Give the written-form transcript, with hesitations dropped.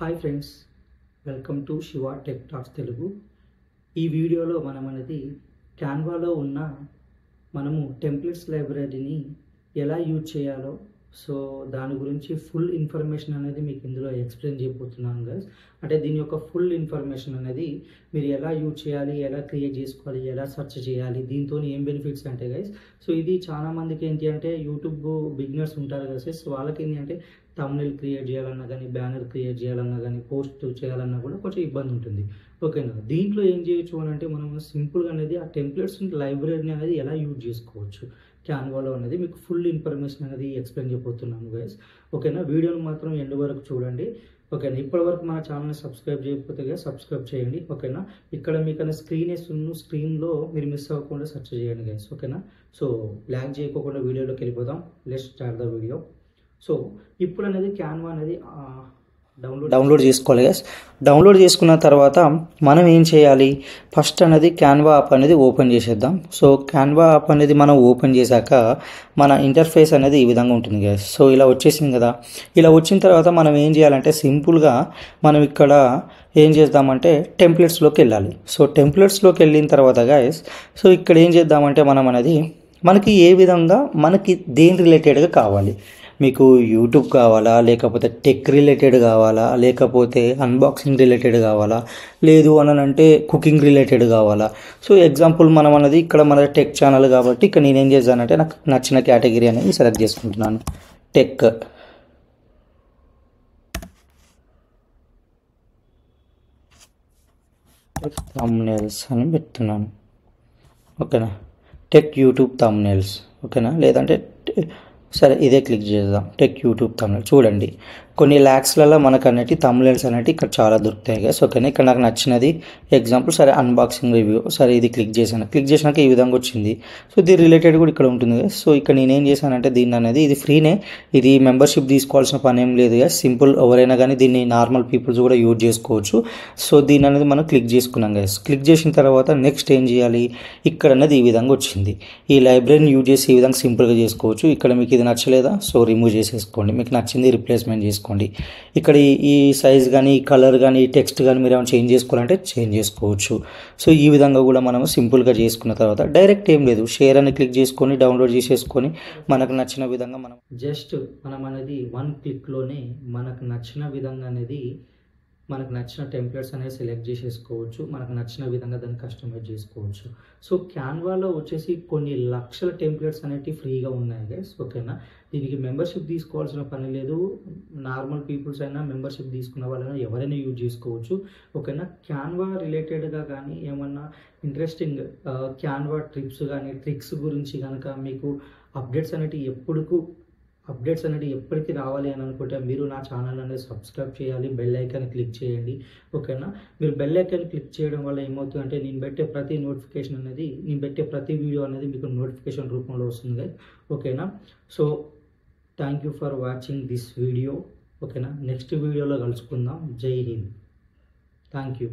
Hi friends, welcome to Shiva tech talks Telugu. ఈ వీడియోలో మనం క్యాన్వాలో ఉన్న మనము టెంప్లెట్స్ లైబ్రరీని ఎలా యూజ్ చేయాలో దాని గురించి ఫుల్ ఇన్ఫర్మేషన్ అనేది మీకు ఇందులో ఎక్స్ప్లెయిన్ చేయబోతున్నాను గైస్. అంటే దీని యొక్క ఫుల్ ఇన్ఫర్మేషన్ అనేది మీరు ఎలా యూజ్ చేయాలి, ఎలా క్రియేట్ చేసుకోవాలి, ఎలా సెర్చ్ చేయాలి, దీంతో ఏం బెనిఫిట్స్ అంటే గైస్. ఇది చాలా మందికి ఏంటి అంటే యూట్యూబ్ బిగినర్స్ ఉంటారు కదా గైస్, వాళ్ళకి ఏంటి అంటే థంబ్నెయిల్ క్రియేట్ చేయాలన్నా కానీ, బ్యానర్ క్రియేట్ చేయాలన్నా కానీ, పోస్ట్ చేయాలన్నా కూడా కొంచెం ఇబ్బంది ఉంటుంది. ఓకేనా, దీంట్లో ఏం చేయొచ్చు అని అంటే మనం సింపుల్గా అనేది ఆ టెంప్లెట్స్ లైబ్రరీని అనేది ఎలా యూజ్ చేసుకోవచ్చు క్యాన్వాలో అనేది మీకు ఫుల్ ఇన్ఫర్మేషన్ అనేది ఎక్స్ప్లెయిన్ చేయబోతున్నాను గైస్. ఓకేనా, వీడియోని మాత్రం ఎండ్ వరకు చూడండి. ఓకేనా, ఇప్పటివరకు మన ఛానల్ని సబ్స్క్రైబ్ చేయకపోతే సబ్స్క్రైబ్ చేయండి. ఓకేనా, ఇక్కడ మీకు స్క్రీన్లో మీరు మిస్ అవ్వకుండా సెర్చ్ చేయండి గైస్. ఓకేనా, ల్యాగ్ చేయకుండా వీడియోలోకి వెళ్ళిపోదాం. Let's start the video. ఇప్పుడు అనేది క్యాన్వా అనేది డౌన్లోడ్ చేసుకోవాలి గైస్. డౌన్లోడ్ చేసుకున్న తర్వాత మనం ఏం చేయాలి, ఫస్ట్ అనేది క్యాన్వా యాప్ అనేది ఓపెన్ చేసేద్దాం. క్యాన్వా యాప్ అనేది మనం ఓపెన్ చేశాక మన ఇంటర్ఫేస్ అనేది ఈ విధంగా ఉంటుంది గైస్. ఇలా వచ్చేసింది కదా. ఇలా వచ్చిన తర్వాత మనం ఏం చేయాలంటే సింపుల్గా మనం ఇక్కడ ఏం చేద్దామంటే టెంప్లెట్స్లోకి వెళ్ళాలి. టెంప్లెట్స్లోకి వెళ్ళిన తర్వాత గైస్ ఇక్కడ ఏం చేద్దామంటే మనం అనేది మనకి ఏ విధంగా మనకి దేని రిలేటెడ్గా కావాలి, మీకు యూట్యూబ్ కావాలా, లేకపోతే టెక్ రిలేటెడ్ కావాలా, లేకపోతే అన్బాక్సింగ్ రిలేటెడ్ కావాలా, లేదు అని అంటే కుకింగ్ రిలేటెడ్ కావాలా. ఎగ్జాంపుల్ మనం అనేది ఇక్కడ మన టెక్ ఛానల్ కాబట్టి ఇక్కడ నేనేం చేశానంటే నాకు నచ్చిన కేటగిరీ అనేది సెలెక్ట్ చేసుకుంటున్నాను, టెక్. థంబ్నెయిల్స్ అని పెడుతున్నాను. ఓకేనా, టెక్ యూట్యూబ్ థంబ్నెయిల్స్. ఓకేనా, లేదంటే సరే ఇదే క్లిక్ చేద్దాం, టెక్ యూట్యూబ్ థంబ్నెయిల్. చూడండి కొన్ని ల్యాక్స్లలో మనకు అన్నట్టు థంబ్నెయిల్స్ అనేవి ఇక్కడ చాలా దొరుకుతాయి కదా. ఓకేనా, ఇక్కడ నాకు నచ్చినది ఎగ్జాంపుల్ సరే అన్బాక్సింగ్ రివ్యూ, సరే ఇది క్లిక్ చేశాను. క్లిక్ చేసినాక ఈ విధంగా వచ్చింది. దీని రిలేటెడ్ కూడా ఇక్కడ ఉంటుంది కదా. ఇక్కడ నేనేం చేశానంటే దీన్ని అనేది ఇది ఫ్రీనే, ఇది మెంబర్షిప్ తీసుకోవాల్సిన పని ఏం లేదు కదా. సింపుల్ ఎవరైనా కానీ దీన్ని నార్మల్ పీపుల్స్ కూడా యూజ్ చేసుకోవచ్చు. దీన్ని అనేది మనం క్లిక్ చేసుకున్నాం కదా. క్లిక్ చేసిన తర్వాత నెక్స్ట్ ఏం చేయాలి, ఇక్కడ అనేది ఈ విధంగా వచ్చింది. ఈ లైబ్రరీని యూజ్ చేసి ఈ విధంగా సింపుల్గా చేసుకోవచ్చు. ఇక్కడ మీకు ఇది నచ్చలేదా, రిమూవ్ చేసేసుకోండి. మీకు నచ్చింది రీప్లేస్మెంట్ చేసుకోండి. ఇక్కడ ఈ సైజ్ కానీ, ఈ కలర్ కానీ, ఈ టెక్స్ట్ కానీ మీరు ఏమైనా చేంజ్ చేసుకోవాలంటే చేంజ్ చేసుకోవచ్చు. ఈ విధంగా కూడా మనం సింపుల్గా చేసుకున్న తర్వాత డైరెక్ట్ ఏం లేదు, షేర్ అని క్లిక్ చేసుకొని డౌన్లోడ్ చేసేసుకొని మనకు నచ్చిన విధంగా మనం అనేది వన్ క్లిక్లోనే మనకు నచ్చిన విధంగా అనేది మనకు నచ్చిన టెంప్లెట్స్ అనేది సెలెక్ట్ చేసేసుకోవచ్చు. మనకు నచ్చిన విధంగా దాన్ని కస్టమైజ్ చేసుకోవచ్చు. క్యాన్వాలో వచ్చేసి కొన్ని లక్షల టెంప్లెట్స్ అనేవి ఫ్రీగా ఉన్నాయి గైస్. ఓకేనా, దీనికి మెంబర్షిప్ తీసుకోవాల్సిన పని లేదు. నార్మల్ పీపుల్స్ అయినా, మెంబర్షిప్ తీసుకున్న వాళ్ళైనా ఎవరైనా యూజ్ చేసుకోవచ్చు. ఓకేనా, క్యాన్వా రిలేటెడ్గా కానీ ఏమన్నా ఇంట్రెస్టింగ్ క్యాన్వా ట్రిప్స్ కానీ, ట్రిక్స్ గురించి కనుక మీకు అప్డేట్స్ అనేవి ఎప్పటికీ రావాలి అని అనుకుంటే మీరు నా ఛానల్ అనేది సబ్స్క్రైబ్ చేయాలి, బెల్ ఐకాన్ క్లిక్ చేయండి. ఓకేనా, మీరు బెల్ ఐకాన్ క్లిక్ చేయడం వల్ల ఏమవుతుందంటే నేను పెట్టే ప్రతి వీడియో అనేది మీకు నోటిఫికేషన్ రూపంలో వస్తుంది. ఓకేనా, thank you for watching this video. ఓకేనా, నెక్స్ట్ వీడియోలో కలుసుకుందాం. జై హింద్. Thank you.